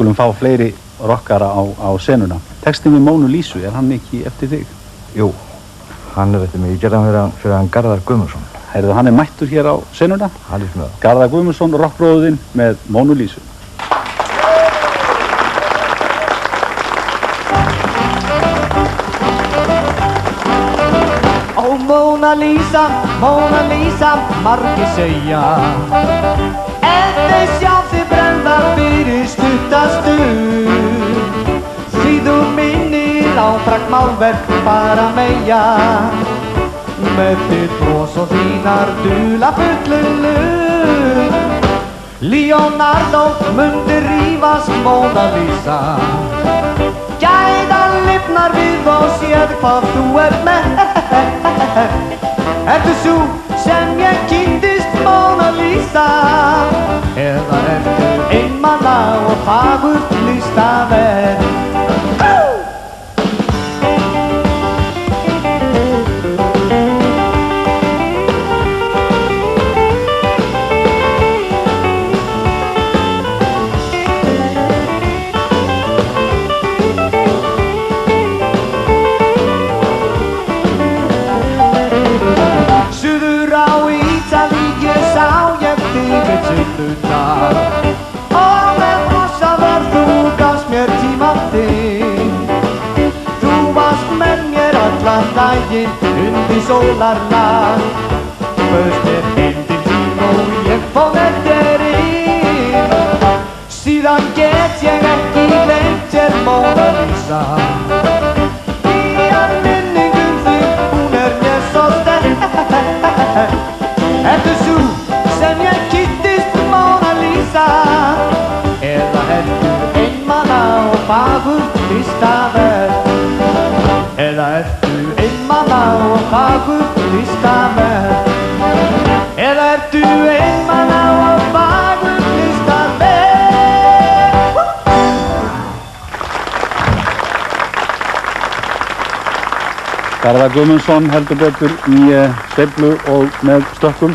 skulum fá fleiri rockara á senuna. Textin við Mónu Lísu, hann ekki eftir þig? Jú, hann eftir mig. Ég gerði hann fyrir hann Garðar Guðmundsson. Heyrðu, hann mættur hér á senuna. Hann með það. Garðar Guðmundsson, rockbróðinn með Mónu Lísu. Ó, Móna Lísa, margir segja ef þeir sjá þig brenda fyrir stuttastund því þú minnir á praktmálverk bara meja með þitt bros og þínar dularfullu lund. Leonardo mundi rífast Móna Lísa, gæðan lifnar við og séð hvað þú ert með. Ertu sú sem ég kynntist Móna Lísa, eða ertu einmana og fagurt listaverk? Og með brossaðar þú gafst mér tímann þinn. Þú varst með mér allan daginn undir sólarlag. Bauðst mér heim til þín og ég fór með þér inn. Síðan get ég ekki gleymt þér Móna Lísa. Nýjar minningum þig, hún mér svo sterk. Ertu sú sem ég kynntist Móna Lísa, eða ertu einmana og fagurt listaverk? Eða ertu einmana og fagurt listaverk? Eða ertu einmana og fagurt listaverk? Garðar Guðmundsson heldur betur í sveiflu og með stökkum.